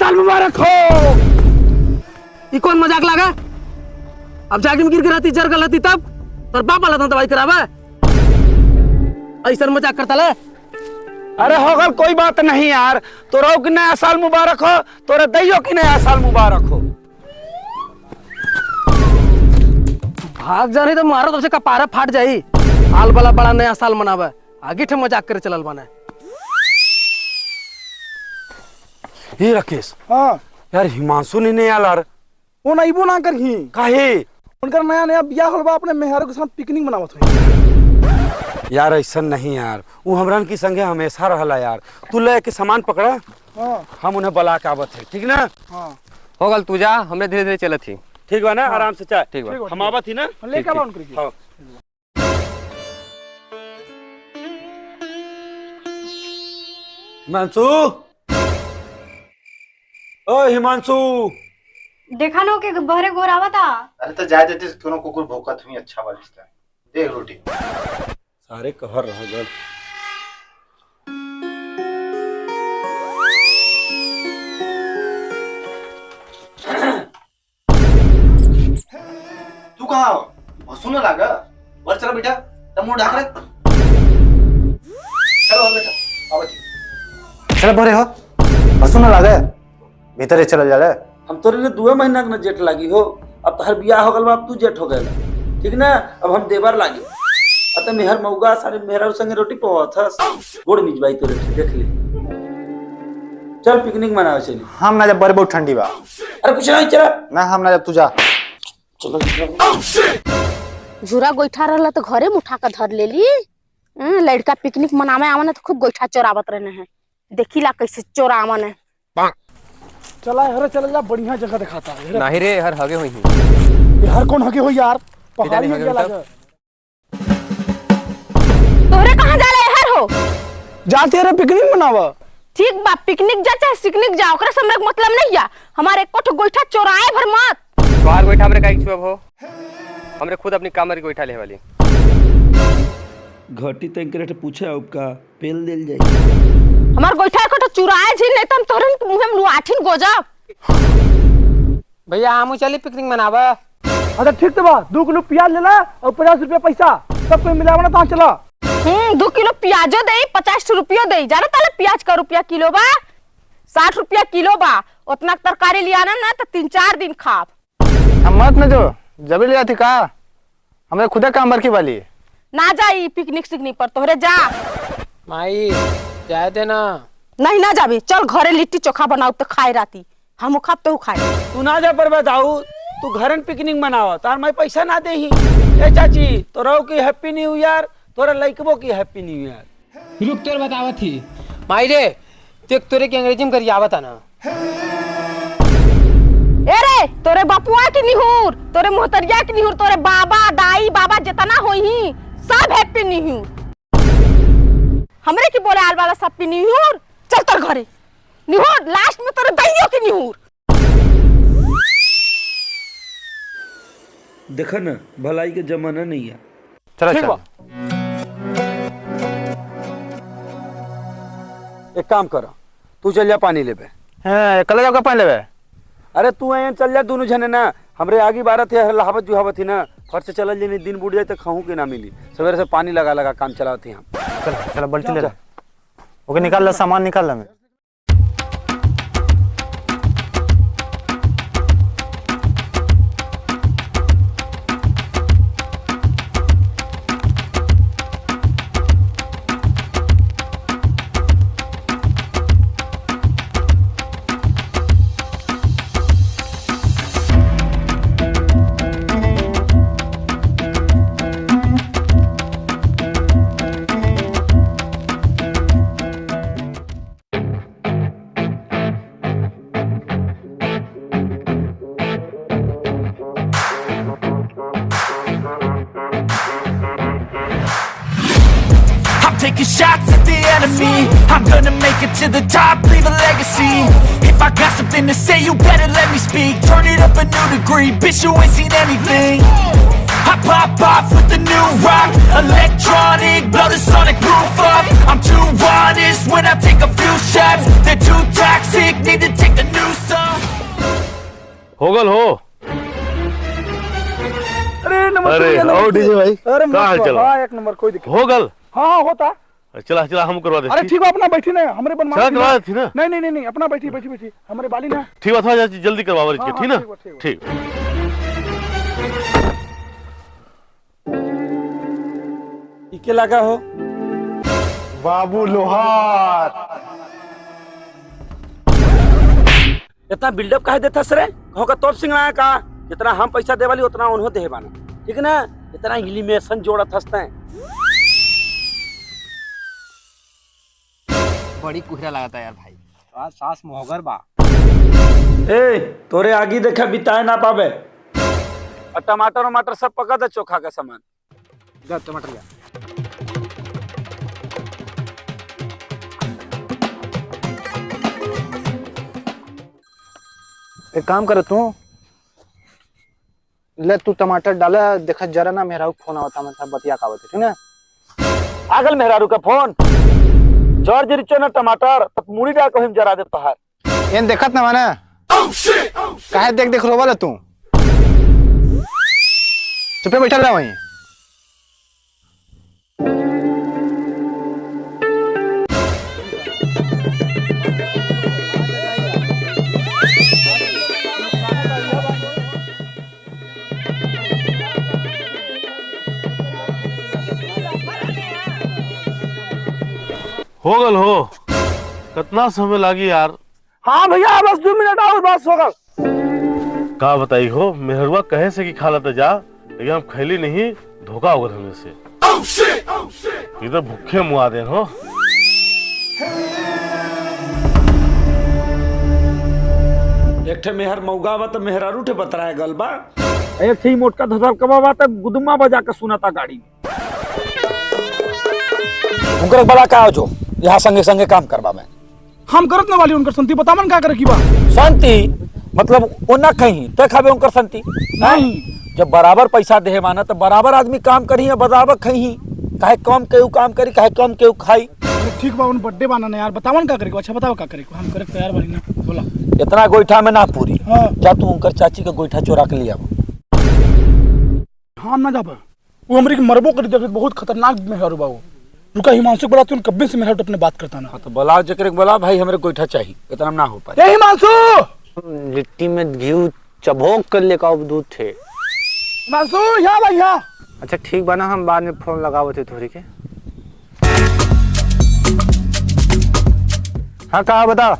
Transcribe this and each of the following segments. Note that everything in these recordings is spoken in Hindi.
साल मुबारक हो। ये कौन मजाक लगा? अब जाके में गिर गिराती जर गलती तब और बाप वाला दवाई करावा ऐसा मजाक करता ले। अरे होगल कोई बात नहीं यार, तोरा की नया साल मुबारक हो, तोरा दैयो की नया साल मुबारक हो। भाग जा नहीं तो मारो तो का पारा फाट जाई। आल वाला बड़ा नया साल मनावा आगे ठे मजाक करे चलल बना। ये राकेश, हाँ यार हिमांशु ने नया लार वो नहीं वो ना करही काहे उनका नया नया बियाह होल बा, अपने मेहरों के साथ पिकनिक मनावत हुई। यार ऐसा नहीं यार, वो हमरन की संगे हमेशा रहला यार। तू ले के सामान पकड़ा, हाँ हम उन्हें बुला के आवत है, ठीक ना? हाँ हो गल तू जा, हमने धीरे धीरे चलत थी। ठीक बा ना? आराम से चाय ठीक बा। हम आवत ही ना, लेके आवा उनके। हाँ। हिमांशु, ओ हिमांशु, देखा नो के बहरे गोर आवता। अरे तो जाए देते दोनों कुकुर भौंकत हुई अच्छा वाली था। देख रोटी सारे कहर रह गल। तू कहाँ हो? भसू ना लागा वर चलो बेटा, तब मुंह ढाक रहे। चलो और बेटा आओ जी। चलो भरे हो भसू ना लागा भीतर ही चल जा रहा। हम तोरे लिए 2 महीना के जेठ लागी हो, अब तो हर बियाह हो गल, अब तू जेठ हो गया, ठीक ना? अब हम देवर लागी अतः मेहर मऊगा सारे मेहरा संगे रोटी पवात हस गोड़ मिजबाई तोरे, देख ले। चल पिकनिक मनावे चली। हम ना जब बड़े बहुत ठंडी बा। अरे कुछ नहीं चला ना हम ना जब तू जा। चलो झूरा गोईठा रहला तो घरे में उठा कर धर लेली। लड़का पिकनिक मनावे आवन है तो खूब गोईठा चोरावत रहने हैं। देखिला कैसे चोरावन है। चला हरे चल जा, बढ़िया जगह दिखाता है। नहीं रे, हर हगे हुई हैं। ये हर कौन हगे हो यार? पहाड़ी हगे एरिया मतलब? लगा। तोहरे कहाँ जा रहे हर हो? जाते रहे पिकनिक मनावा। ठीक बा, पिकनिक जा चाहे सिकनिक जा, ओकरा से हमरा मतलब नहीं है। हमारे कोठ गोईठा चोराए भर मत। बाहर गोईठा हमरे काहे छुआ हो? हमरे खुद अपनी कामर की गोईठा ले वाली। घटी तंकरे पूछे अब का पेल देल जाई। हमार गोईठा कोठ चुराए जी, नहीं तो हम तोहरे मुंह में लुआठिन गोजब। भैया हम चली पिकनिक मनावा। अच्छा ठीक तो बा, 2 किलो प्याज लेला और 50 रुपया पैसा सब कोई मिलावना ता चला। 2 किलो प्याजो दे, 50 रुपया दे। जाना ताले प्याज का रुपया किलो बा, 60 रुपया किलो बा। उतना तरकारी लिया ना तो 3-4 दिन खाब। हम मत न जो जब ले जाती का हमें खुदा काम बरकी वाली ना जाई पिकनिक सिकनिक पर तोहरे जा। माई जाए देना। नहीं ना जाबी, चल घरे लिट्टी चोखा बनाओ तो खाए राती। हम खाब तो खाए। तू ना जा पर बताऊ, तू घरन पिकनिक मनावा, तार मैं पैसा ना दे ही। ए चाची, तोरा की हैप्पी न्यू ईयर, तोरा लइकबो की हैप्पी न्यू ईयर। रुक तोर बतावत थी। माई रे देख तोरे के अंग्रेजी में करी आवता ना। ए रे तोरे बापुआ की निहुर, तोरे मोहतरिया की निहुर, तोरे बाबा दाई बाबा जितना होई सब हैप्पी न्यू ईयर। हमरे की बोले आल वाला सब न्यू ईयर। चल तोर घरे निहुर, लास्ट में तोरे दैयो की निहुर। देखा ना भलाई के जमाना नहीं है। चलो ठीक बा। एक काम कर, तू चल जा पानी लेबे। हां कल जाओ का पानी लेबे। अरे तू यहाँ चल जा, दोनों जने ना हमरे आगे बारत है लहावत जुहावत ही ना, फट से चल जे दिन बुड़ जाए तो खाऊं के ना मिली। सवेरे से पानी लगा लगा काम चलाते हैं हम। चल चल बाल्टी ले ले। ओके निकाल ले, सामान निकाल ले। मैं taking shots at the enemy. I'm gonna make it to the top, leave a legacy. If I got something to say, you better let me speak. Turn it up a new degree, bitch, you ain't seen anything. I pop off with the new rock, electronic, blow the sonic roof up. I'm too honest when I take a few shots. They're too toxic, need to take the new होगल हो। अरे नमस्ते अरे भैया, आओ नमस्ते। डीजे भाई, अरे कहाँ हाल नमस्ते। चल? हाँ एक नंबर, कोई दिक्कत होगल। हाँ होता। चला चला हम करवा दे। अरे ठीक है, अपना बैठी ना, हमारे बनवा चला करवा देती ना। नहीं नहीं नहीं नहीं, अपना बैठी बैठी बैठी, हमारे बाली ना। ठीक बात है, जल्दी करवा हाँ, ठीक हाँ, ना। ठीक बा, ठीक बा। ठीक। इके लगा हो बाबू लोहार। इतना बिल्डअप काहे देता सरे? कहो का तोप सिंह का जितना हम पैसा दे वाली उतना उन्हों दे बाना, ठीक है ना? इतना एलिमिनेशन जोड़त हंसते हैं। बड़ी कुहरा लगाता है यार भाई। सास मोहगर बा। ए तोरे आगे देखा बिताए ना पावे। और टमाटर वमाटर सब पका दे, चोखा का सामान। जा टमाटर लिया। एक काम कर तू, ले तू टमाटर डाला, देखा जरा ना मेरा फोन आवता, मैं बतिया का आवत, ठीक ना? आगल मेहरारू का फोन जॉर्ज रिचो ना टमाटर तब मुड़ी डाल को हम जरा दे तोहार। एन देखत ना माने काहे देख देख रोवाला तू? चुपे बैठल रह वहीं। होगल हो। कितना समय लागी यार? हाँ भैया, बस 2 मिनट और बस होगा। का बताई हो, मेहरुआ कहे से कि खा लेता जा, लेकिन हम खैली नहीं, धोखा हो गया हमें से। इधर भूखे मुआ देन हो। एक ठे मेहर मौगा बा तो मेहरारू ठे बतराए गल बा। एक ठीक मोटका धधर कबाबा तक गुदुम्मा बजा के सुनाता गाड़ी में। उनकर बड़ा का जो यहाँ संगे संगे काम करवा में हम करत ना वाली उनकर संति बतावन का करे की बा। शांति मतलब ओना कहीं ते खाबे उनकर शांति नहीं। जब बराबर पैसा दे माना तो बराबर आदमी काम करी है, बराबर खही। काहे कम केहू काम करी, काहे कम केहू खाई। ठीक बा, उन बर्थडे बाना ना यार, बतावन का करे को? अच्छा बताओ का करे को, हम करे तैयार बानी ना, बोला। इतना गोईठा में ना पूरी। हाँ। क्या तू उनकर चाची का गोईठा चोरा के लिया? हम ना जाबा, वो हमरे के मरबो कर दे, बहुत खतरनाक मेहर बा वो। रुका, हिमांशु बोला तू कब्बे से मेहर अपने बात करता ना। तो बुलाओ जकरे के बोला भाई, हमरे गोईठा चाहिए, इतना ना हो पाए। ए हिमांशु, लिट्टी में घी चबोक कर ले का दूध थे। हिमांशु यहाँ भाई यहाँ। अच्छा ठीक बना, हम बाद में फोन लगावत थे थोड़ी के। हाँ कहा बता।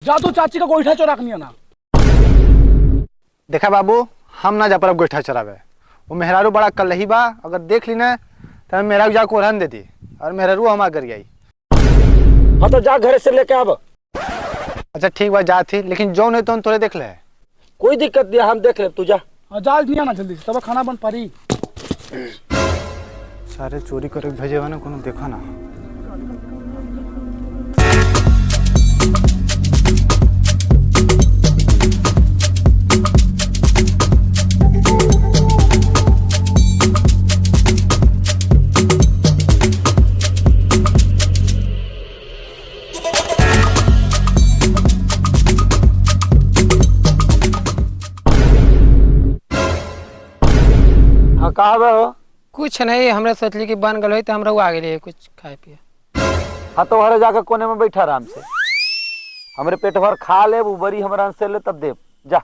जा तू चाची का गोईठा चोरा के ना। देखा बाबू, हम ना जा पर गोईठा चरावे, वो मेहरारू बड़ा कलही बा, अगर देख ली ना तो मेहरारू जा को ओरहन देती और मेहरारू हमार कर गई। हाँ तो जा घरे से लेके आब। अच्छा ठीक बा, जा थी, लेकिन जो नहीं तो तोरे देख ले। कोई दिक्कत नहीं, हम देख ले, तू जा। जाल दिया ना जल्दी, तब खाना बन पारी। सारे चोरी करे भेजे हुए ना, कोनो देखा ना। हाँ कहा हो? कुछ नहीं, हमरा सोचली कि बन गल तो हमरा आ गए कुछ खाए पिए। हाँ तो हरे जाकर कोने में बैठा आराम से, हमरे पेट भर खा ले, उबरी हमरा से ले तब दे जा।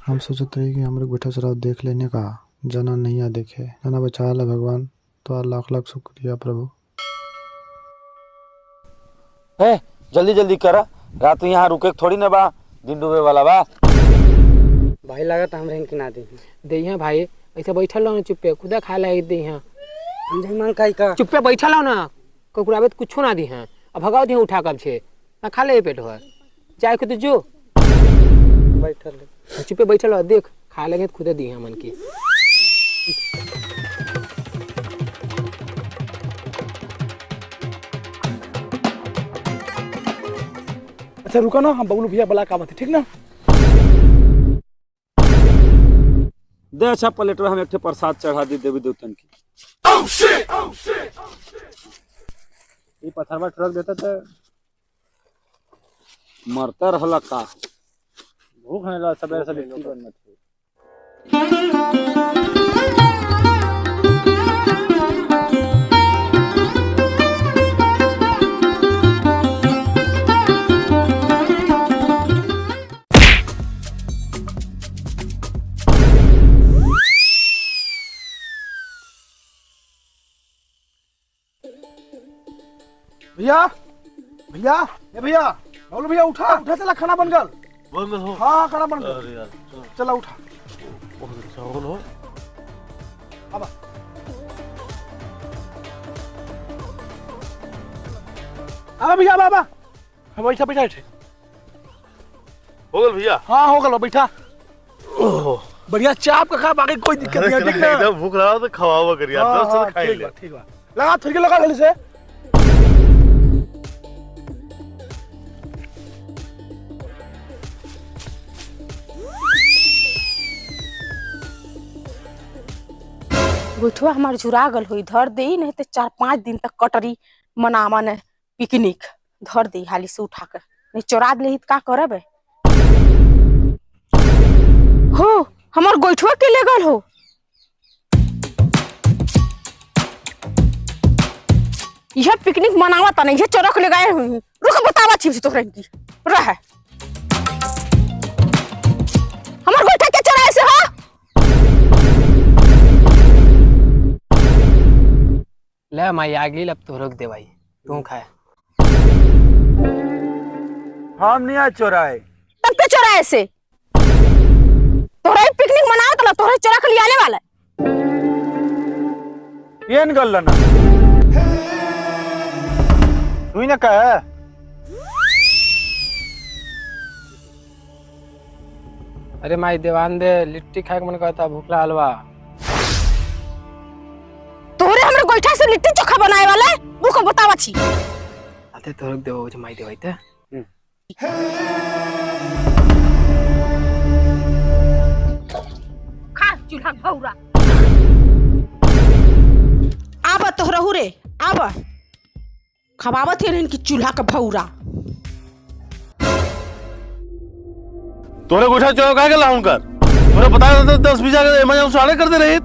हम सोचते रहे कि हमारे गोईठा चराव देख लेने का, जना नहीं आ देखे, जना बचा ला भगवान, तो लाख लाख शुक्रिया प्रभु। है जल्दी जल्दी कर, रात यहाँ रुके थोड़ी ना बा, दिन डूबे वाला बा। भाई लगा तो हमरे के ना दे हैं भाई, ऐसे बैठल रहो चुप्पे, खुदा खा ले दे हैं। समझे मन काई का? चुप्पे बैठल रहो ना, कुकुराबे तो कुछ ना दी हैं, अब भगाओ दी उठा कब छे ना खा ले पेट भर, चाय खुद जो बैठल चुप्पे बैठल रहो, देख खा लेंगे तो खुदे दी हैं मन की। अच्छा रुका ना, हम बबलू भैया बुला का बात है, ठीक ना? दे अच्छा प्लेट में हम एक प्रसाद चढ़ा दी देवी देवतन की। ये पत्थरवा ट्रक देता था। मरता रहला का। भूख नहीं लगा सबेरे से लिट्टी बनना चाहिए। भैया भैया ए भैया बोलो भैया उठा उठा चला खाना बन गल। बंद हो। हाँ खाना बन अरे गल। यार चला उठा बहुत अच्छा हो। अब आ भैया बाबा बैठा बैठा बैठे। हो गल भैया। हाँ हो गलो बैठा। ओह बढ़िया चाप का खा बाकी कोई दिक्कत नहीं है ठीक ना। एकदम भूख लगा तो खवावा कर यार। हाँ, दस से हाँ, खाई ठीक ले। बा ठीक बा लगा थोड़ी लगा जल्दी से। गोठवा हमार झुरा गल हुई धर दे नहीं तो 4-5 दिन तक कटरी मनावन पिकनिक धर दे हाली से उठा कर नहीं चोरा ले का करब हो हमार गोठवा के ले गल हो। यह पिकनिक मनावा ता नहीं चोरा के ले गए हुई। रुक बतावा छिप तोरा की रह हमार गोठा के चोरा से हो। ले माई आगली लब तो रोक दे भाई तू खाए। हम नहीं आज चोराए। तब पे चोरा ऐसे तोरा पिकनिक मनाओ तो तोरा चोरा के लिए आने वाला येन गल ना तू ही ना कह। अरे माई देवान दे लिट्टी खाए के मन करता भूखला हलवा। तोरे हमरे गोइठा से लिट्टी चोखा बनाए वाला है वो को बतावा छी। आते तो रोक देबो जे माई देवाई ते। खा चूल्हा भौरा आबा तोहरा हुरे आबा खवावत है इनकी चूल्हा का भौरा। तोरे गोठा चोरा काहे गला हुनकर? तोरे पता है 10-20 जगह इमरजेंसी आड़े कर दे रही।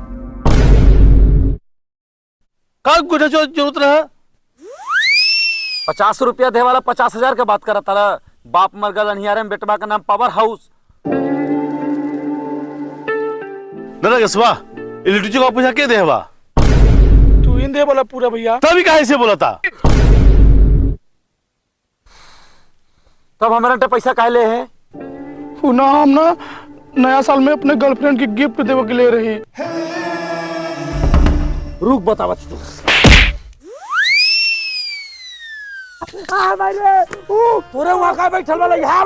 का गोठा चोरा जरूरत रहा? 50 रुपया दे वाला 50,000 के बात करता रहा। बाप मर गल अनियारे में बेटवा का नाम पावर हाउस। ना कसवा इलेक्ट्रिक का पैसा के देवा? तू इन दे बोला पूरा भैया। तभी काहे से बोला था? तब हमारे पैसा काहे ले है? ना हम ना नया साल में अपने गर्लफ्रेंड की गिफ्ट देवे के ले रही। रुक बतावा तू। तोरे वहां का बैठल वाला यहाँ